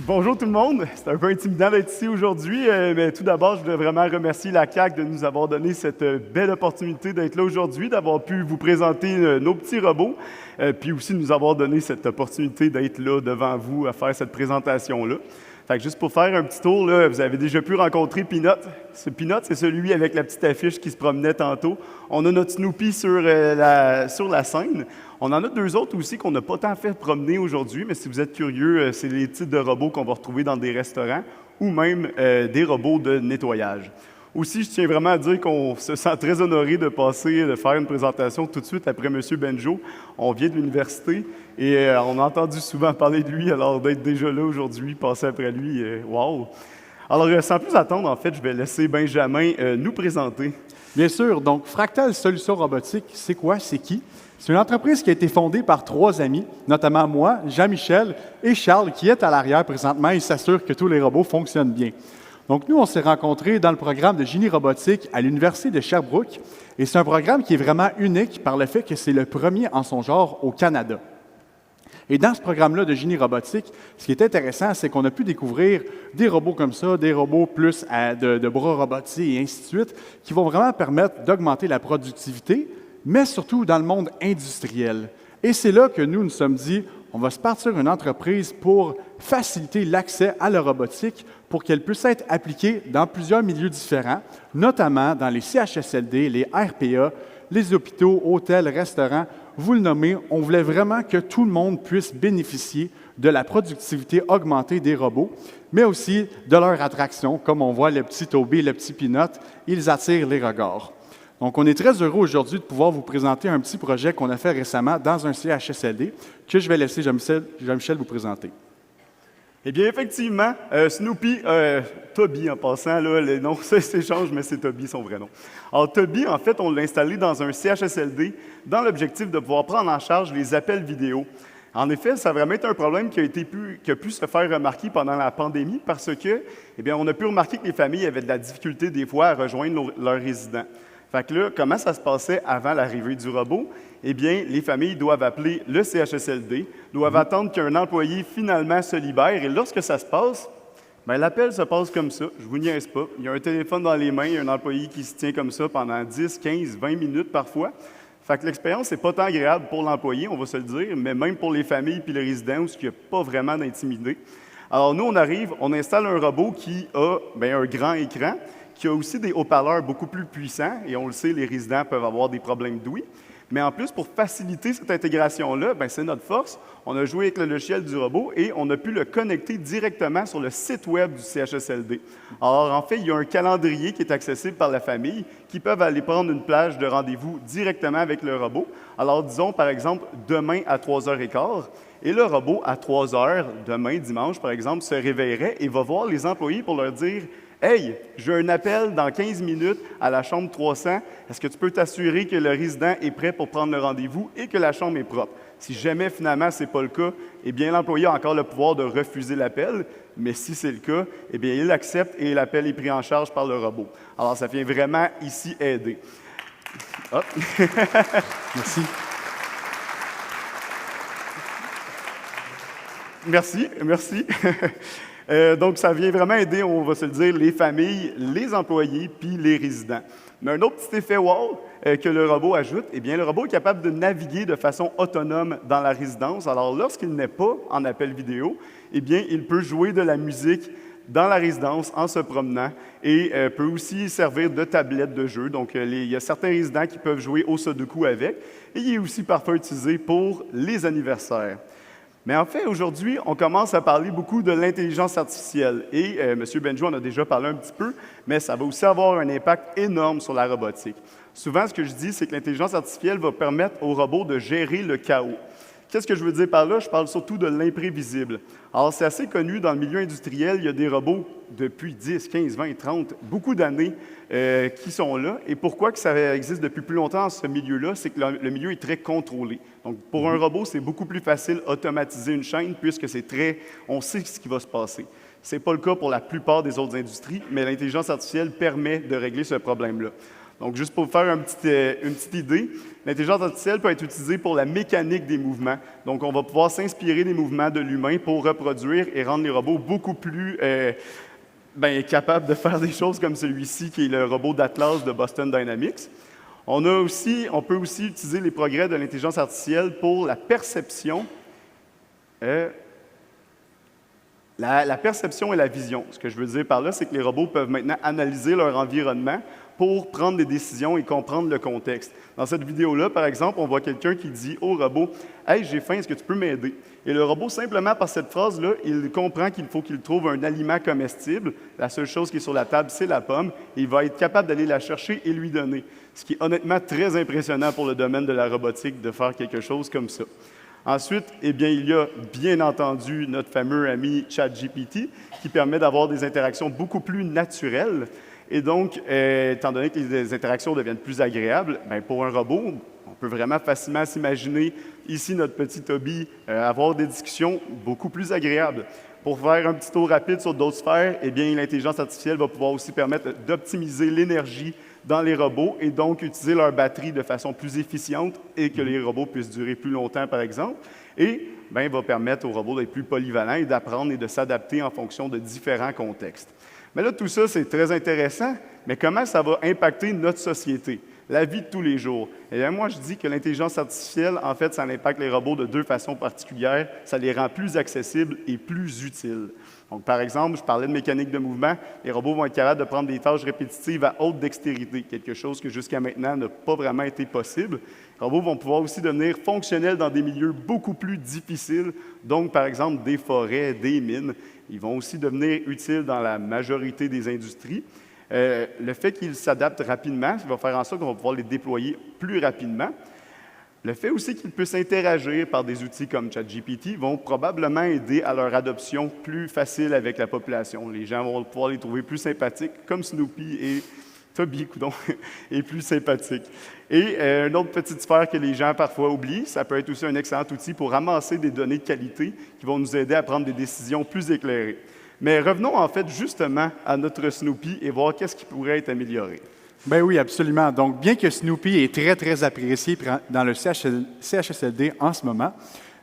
Bonjour tout le monde, c'est un peu intimidant d'être ici aujourd'hui, mais tout d'abord, je voudrais vraiment remercier la CAQ de nous avoir donné cette belle opportunité d'être là aujourd'hui, d'avoir pu vous présenter nos petits robots, puis aussi de nous avoir donné cette opportunité d'être là devant vous à faire cette présentation-là. Fait que juste pour faire un petit tour, là, vous avez déjà pu rencontrer Peanut. Ce Peanut, c'est celui avec la petite affiche qui se promenait tantôt. On a notre Snoopy sur la scène. On en a deux autres aussi qu'on n'a pas tant fait promener aujourd'hui, mais si vous êtes curieux, c'est les types de robots qu'on va retrouver dans des restaurants ou même des robots de nettoyage. Aussi, je tiens vraiment à dire qu'on se sent très honoré de faire une présentation tout de suite après M. Benjo. On vient de l'université et on a entendu souvent parler de lui, alors d'être déjà là aujourd'hui, passer après lui, wow! Alors, sans plus attendre, en fait, je vais laisser Benjamin nous présenter. Bien sûr, donc Fractal Solutions Robotiques, c'est quoi, c'est qui? C'est une entreprise qui a été fondée par trois amis, notamment moi, Jean-Michel et Charles, qui est à l'arrière présentement et s'assure que tous les robots fonctionnent bien. Donc nous, on s'est rencontrés dans le programme de génie robotique à l'Université de Sherbrooke et c'est un programme qui est vraiment unique par le fait que c'est le premier en son genre au Canada. Et dans ce programme-là de génie robotique, ce qui est intéressant, c'est qu'on a pu découvrir des robots comme ça, des robots plus de bras robotisés et ainsi de suite, qui vont vraiment permettre d'augmenter la productivité, mais surtout dans le monde industriel. Et c'est là que nous sommes dit, on va se partir une entreprise pour faciliter l'accès à la robotique pour qu'elle puisse être appliquée dans plusieurs milieux différents, notamment dans les CHSLD, les RPA, les hôpitaux, hôtels, restaurants, vous le nommez, on voulait vraiment que tout le monde puisse bénéficier de la productivité augmentée des robots, mais aussi de leur attraction, comme on voit le petit Toby et le petit Peanut, ils attirent les regards. Donc, on est très heureux aujourd'hui de pouvoir vous présenter un petit projet qu'on a fait récemment dans un CHSLD que je vais laisser Jean-Michel vous présenter. Eh bien, effectivement, Snoopy, Toby en passant, là, les noms s'échangent, mais c'est Toby son vrai nom. Alors, Toby, en fait, on l'a installé dans un CHSLD dans l'objectif de pouvoir prendre en charge les appels vidéo. En effet, ça a vraiment été un problème qui a pu se faire remarquer pendant la pandémie parce que, eh bien, on a pu remarquer que les familles avaient de la difficulté des fois à rejoindre leurs résidents. Fait que là, comment ça se passait avant l'arrivée du robot? Eh bien, les familles doivent appeler le CHSLD, doivent attendre qu'un employé finalement se libère, et lorsque ça se passe, bien, l'appel se passe comme ça. Je vous niaise pas. Il y a un téléphone dans les mains, il y a un employé qui se tient comme ça pendant 10, 15, 20 minutes parfois. Fait que l'expérience n'est pas tant agréable pour l'employé, on va se le dire, mais même pour les familles et les résidents où il n'y a pas vraiment d'intimidé. Alors nous, on arrive, on installe un robot qui a un grand écran, qui a aussi des haut-parleurs beaucoup plus puissants, et on le sait, les résidents peuvent avoir des problèmes d'ouïe. Mais en plus, pour faciliter cette intégration-là, c'est notre force. On a joué avec le logiciel du robot et on a pu le connecter directement sur le site web du CHSLD. Alors, en fait, il y a un calendrier qui est accessible par la famille qui peuvent aller prendre une plage de rendez-vous directement avec le robot. Alors, disons, par exemple, demain à 3h15, et le robot, à 3h, demain, dimanche, par exemple, se réveillerait et va voir les employés pour leur dire « Hey, j'ai un appel dans 15 minutes à la chambre 300. Est-ce que tu peux t'assurer que le résident est prêt pour prendre le rendez-vous et que la chambre est propre? » Si jamais, finalement, ce n'est pas le cas, eh bien, l'employé a encore le pouvoir de refuser l'appel, mais si c'est le cas, eh bien, il l'accepte et l'appel est pris en charge par le robot. Alors, ça vient vraiment ici aider. Hop. Merci. Merci. Donc, ça vient vraiment aider, on va se le dire, les familles, les employés, puis les résidents. Mais un autre petit effet wow que le robot ajoute, eh bien, le robot est capable de naviguer de façon autonome dans la résidence. Alors, lorsqu'il n'est pas en appel vidéo, eh bien, il peut jouer de la musique dans la résidence en se promenant et peut aussi servir de tablette de jeu. Donc, il y a certains résidents qui peuvent jouer au Sudoku avec et il est aussi parfois utilisé pour les anniversaires. Mais en fait, aujourd'hui, on commence à parler beaucoup de l'intelligence artificielle. Et M. Benjo en a déjà parlé un petit peu, mais ça va aussi avoir un impact énorme sur la robotique. Souvent, ce que je dis, c'est que l'intelligence artificielle va permettre aux robots de gérer le chaos. Qu'est-ce que je veux dire par là? Je parle surtout de l'imprévisible. Alors, c'est assez connu dans le milieu industriel, il y a des robots depuis 10, 15, 20, 30, beaucoup d'années qui sont là. Et pourquoi que ça existe depuis plus longtemps dans ce milieu-là? C'est que le milieu est très contrôlé. Donc, pour un robot, c'est beaucoup plus facile d'automatiser une chaîne puisque on sait ce qui va se passer. Ce n'est pas le cas pour la plupart des autres industries, mais l'intelligence artificielle permet de régler ce problème-là. Donc, juste pour vous faire une petite idée, l'intelligence artificielle peut être utilisée pour la mécanique des mouvements. Donc, on va pouvoir s'inspirer des mouvements de l'humain pour reproduire et rendre les robots beaucoup plus capables de faire des choses comme celui-ci, qui est le robot d'Atlas de Boston Dynamics. On peut aussi utiliser les progrès de l'intelligence artificielle pour la perception. La perception et la vision. Ce que je veux dire par là, c'est que les robots peuvent maintenant analyser leur environnement pour prendre des décisions et comprendre le contexte. Dans cette vidéo-là, par exemple, on voit quelqu'un qui dit au robot « Hey, j'ai faim, est-ce que tu peux m'aider? » Et le robot, simplement par cette phrase-là, il comprend qu'il faut qu'il trouve un aliment comestible. La seule chose qui est sur la table, c'est la pomme. Et il va être capable d'aller la chercher et lui donner. Ce qui est honnêtement très impressionnant pour le domaine de la robotique de faire quelque chose comme ça. Ensuite, eh bien, il y a bien entendu notre fameux ami ChatGPT qui permet d'avoir des interactions beaucoup plus naturelles. Et donc, étant donné que les interactions deviennent plus agréables, bien, pour un robot, on peut vraiment facilement s'imaginer, ici, notre petit Toby, avoir des discussions beaucoup plus agréables. Pour faire un petit tour rapide sur d'autres sphères, eh bien, l'intelligence artificielle va pouvoir aussi permettre d'optimiser l'énergie dans les robots et donc utiliser leur batterie de façon plus efficiente et que les robots puissent durer plus longtemps, par exemple. Et bien, il va permettre aux robots d'être plus polyvalents et d'apprendre et de s'adapter en fonction de différents contextes. Mais là, tout ça, c'est très intéressant, mais comment ça va impacter notre société, la vie de tous les jours? Et bien, moi, je dis que l'intelligence artificielle, en fait, ça impacte les robots de deux façons particulières. Ça les rend plus accessibles et plus utiles. Donc, par exemple, je parlais de mécanique de mouvement. Les robots vont être capables de prendre des tâches répétitives à haute dextérité, quelque chose que jusqu'à maintenant n'a pas vraiment été possible. Les robots vont pouvoir aussi devenir fonctionnels dans des milieux beaucoup plus difficiles, donc, par exemple, des forêts, des mines. Ils vont aussi devenir utiles dans la majorité des industries. Le fait qu'ils s'adaptent rapidement, ça va faire en sorte qu'on va pouvoir les déployer plus rapidement. Le fait aussi qu'ils puissent interagir par des outils comme ChatGPT vont probablement aider à leur adoption plus facile avec la population. Les gens vont pouvoir les trouver plus sympathiques, comme Snoopy et Toby, coudonc, est plus sympathique. Et une autre petite sphère que les gens parfois oublient, ça peut être aussi un excellent outil pour ramasser des données de qualité qui vont nous aider à prendre des décisions plus éclairées. Mais revenons en fait justement à notre Snoopy et voir qu'est-ce qui pourrait être amélioré. Ben oui, absolument. Donc, bien que Snoopy est très, très apprécié dans le CHSLD en ce moment,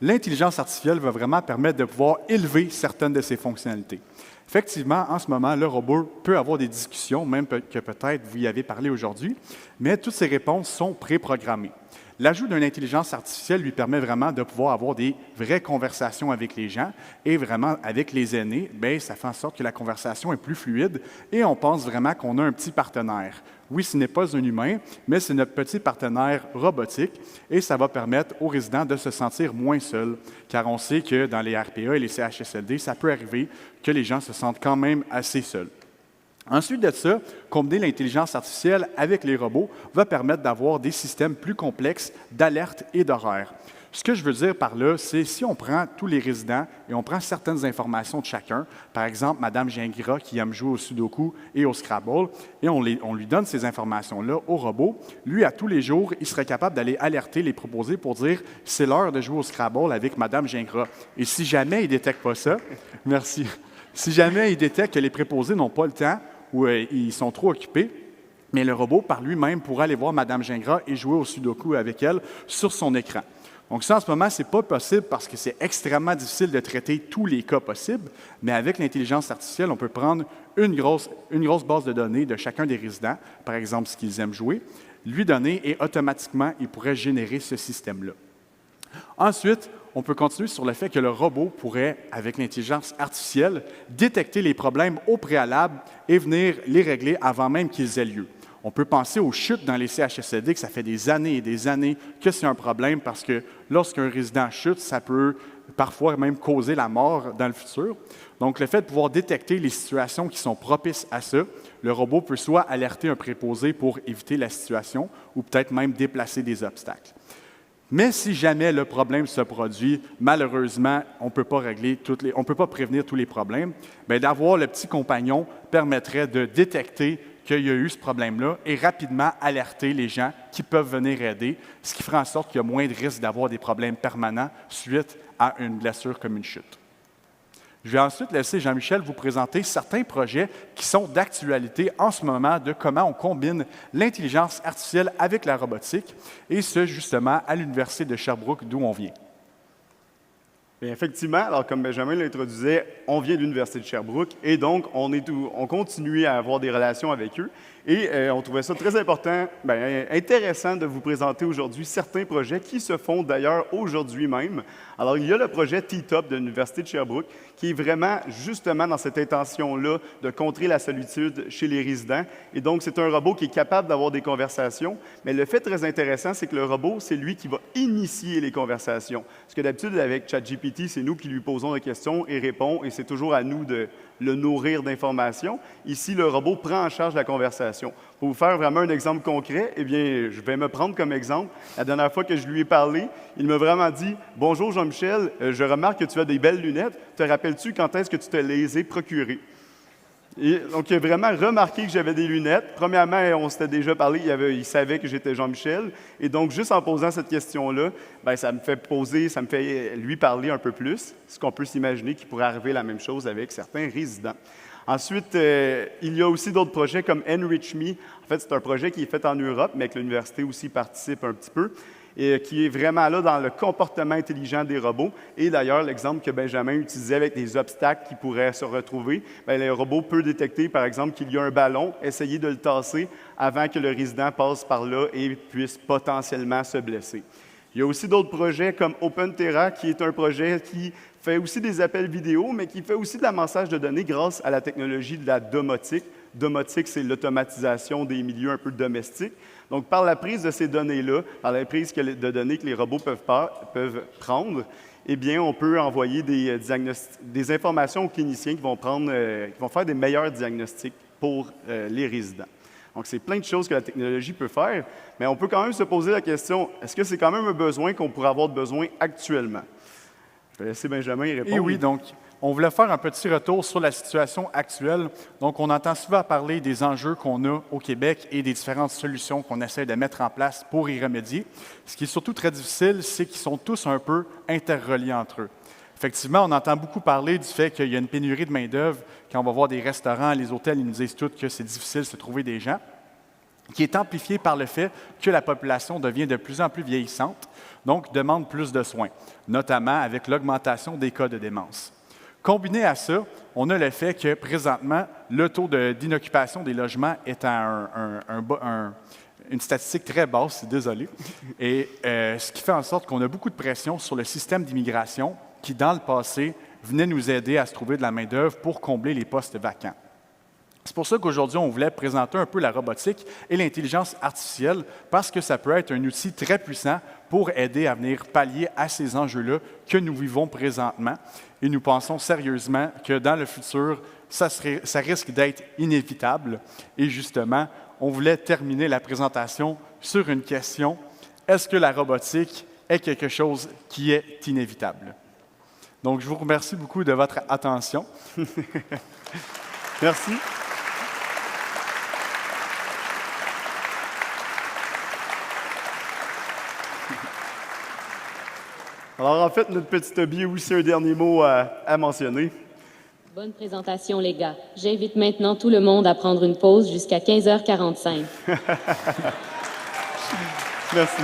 l'intelligence artificielle va vraiment permettre de pouvoir élever certaines de ses fonctionnalités. Effectivement, en ce moment, le robot peut avoir des discussions, même que peut-être vous y avez parlé aujourd'hui, mais toutes ces réponses sont préprogrammées. L'ajout d'une intelligence artificielle lui permet vraiment de pouvoir avoir des vraies conversations avec les gens et vraiment avec les aînés, bien, ça fait en sorte que la conversation est plus fluide et on pense vraiment qu'on a un petit partenaire. Oui, ce n'est pas un humain, mais c'est notre petit partenaire robotique et ça va permettre aux résidents de se sentir moins seuls, car on sait que dans les RPA et les CHSLD, ça peut arriver que les gens se sentent quand même assez seuls. Ensuite de ça, combiner l'intelligence artificielle avec les robots va permettre d'avoir des systèmes plus complexes d'alerte et d'horaires. Ce que je veux dire par là, c'est si on prend tous les résidents et on prend certaines informations de chacun, par exemple, Mme Gingras qui aime jouer au Sudoku et au Scrabble, et on lui donne ces informations-là au robot, lui, à tous les jours, il serait capable d'aller alerter les préposés pour dire « c'est l'heure de jouer au Scrabble avec Mme Gingras ». Et si jamais il ne détecte pas ça, merci, si jamais il détecte que les préposés n'ont pas le temps ou ils sont trop occupés, mais le robot, par lui-même, pourra aller voir Mme Gingras et jouer au Sudoku avec elle sur son écran. Donc ça, en ce moment, ce n'est pas possible parce que c'est extrêmement difficile de traiter tous les cas possibles, mais avec l'intelligence artificielle, on peut prendre une grosse base de données de chacun des résidents, par exemple ce qu'ils aiment jouer, lui donner et automatiquement, il pourrait générer ce système-là. Ensuite, on peut continuer sur le fait que le robot pourrait, avec l'intelligence artificielle, détecter les problèmes au préalable et venir les régler avant même qu'ils aient lieu. On peut penser aux chutes dans les CHSLD, que ça fait des années et des années que c'est un problème parce que lorsqu'un résident chute, ça peut parfois même causer la mort dans le futur. Donc, le fait de pouvoir détecter les situations qui sont propices à ça, le robot peut soit alerter un préposé pour éviter la situation ou peut-être même déplacer des obstacles. Mais si jamais le problème se produit, malheureusement, on ne peut pas prévenir tous les problèmes, bien, d'avoir le petit compagnon permettrait de détecter qu'il y a eu ce problème-là et rapidement alerter les gens qui peuvent venir aider, ce qui fera en sorte qu'il y a moins de risque d'avoir des problèmes permanents suite à une blessure comme une chute. Je vais ensuite laisser Jean-Michel vous présenter certains projets qui sont d'actualité en ce moment de comment on combine l'intelligence artificielle avec la robotique, et ce, justement, à l'Université de Sherbrooke, d'où on vient. Bien, effectivement, alors comme Benjamin l'introduisait, on vient de l'Université de Sherbrooke et donc on continue à avoir des relations avec eux. Et on trouvait ça très important, intéressant de vous présenter aujourd'hui certains projets qui se font d'ailleurs aujourd'hui même. Alors, il y a le projet T-Top de l'Université de Sherbrooke qui est vraiment justement dans cette intention-là de contrer la solitude chez les résidents. Et donc, c'est un robot qui est capable d'avoir des conversations. Mais le fait très intéressant, c'est que le robot, c'est lui qui va initier les conversations. Parce que d'habitude, avec ChatGPT, c'est nous qui lui posons des questions et répond, et c'est toujours à nous de le nourrir d'informations. Ici, le robot prend en charge la conversation. Pour vous faire vraiment un exemple concret, eh bien, je vais me prendre comme exemple. La dernière fois que je lui ai parlé, il m'a vraiment dit « Bonjour Jean-Michel, je remarque que tu as des belles lunettes. Te rappelles-tu quand est-ce que tu te les as procurées? » Et donc, il a vraiment remarqué que j'avais des lunettes. Premièrement, on s'était déjà parlé, il savait que j'étais Jean-Michel. Et donc, juste en posant cette question-là, ça me fait lui parler un peu plus, ce qu'on peut s'imaginer qu'il pourrait arriver la même chose avec certains résidents. Ensuite, il y a aussi d'autres projets comme Enrich Me. En fait, c'est un projet qui est fait en Europe, mais que l'université aussi participe un petit peu, et qui est vraiment là dans le comportement intelligent des robots. Et d'ailleurs, l'exemple que Benjamin utilisait avec des obstacles qui pourraient se retrouver, le robot peut détecter, par exemple, qu'il y a un ballon, essayer de le tasser avant que le résident passe par là et puisse potentiellement se blesser. Il y a aussi d'autres projets comme OpenTerra, qui est un projet qui fait aussi des appels vidéo, mais qui fait aussi de l'amassage de données grâce à la technologie de la domotique. Domotique, c'est l'automatisation des milieux un peu domestiques. Donc, par la prise de ces données-là, par la prise de données que les robots peuvent prendre, eh bien, on peut envoyer des informations aux cliniciens qui vont faire des meilleurs diagnostics pour les résidents. Donc, c'est plein de choses que la technologie peut faire, mais on peut quand même se poser la question, est-ce que c'est quand même un besoin qu'on pourrait avoir besoin actuellement? Je vais laisser Benjamin y répondre. Et oui, donc, on voulait faire un petit retour sur la situation actuelle. Donc, on entend souvent parler des enjeux qu'on a au Québec et des différentes solutions qu'on essaie de mettre en place pour y remédier. Ce qui est surtout très difficile, c'est qu'ils sont tous un peu interreliés entre eux. Effectivement, on entend beaucoup parler du fait qu'il y a une pénurie de main-d'œuvre. Quand on va voir des restaurants, les hôtels, ils nous disent tous que c'est difficile de se trouver des gens, qui est amplifié par le fait que la population devient de plus en plus vieillissante, donc demande plus de soins, notamment avec l'augmentation des cas de démence. Combiné à ça, on a le fait que présentement, le taux d'inoccupation des logements est à une statistique très basse, désolé, et ce qui fait en sorte qu'on a beaucoup de pression sur le système d'immigration qui, dans le passé, venait nous aider à se trouver de la main-d'œuvre pour combler les postes vacants. C'est pour ça qu'aujourd'hui, on voulait présenter un peu la robotique et l'intelligence artificielle parce que ça peut être un outil très puissant pour aider à venir pallier à ces enjeux-là que nous vivons présentement. Et nous pensons sérieusement que dans le futur, ça risque d'être inévitable. Et justement, on voulait terminer la présentation sur une question. Est-ce que la robotique est quelque chose qui est inévitable? Donc, je vous remercie beaucoup de votre attention. Merci. Alors, en fait, notre petit Toby a aussi un dernier mot à mentionner. Bonne présentation, les gars. J'invite maintenant tout le monde à prendre une pause jusqu'à 15h45. Merci.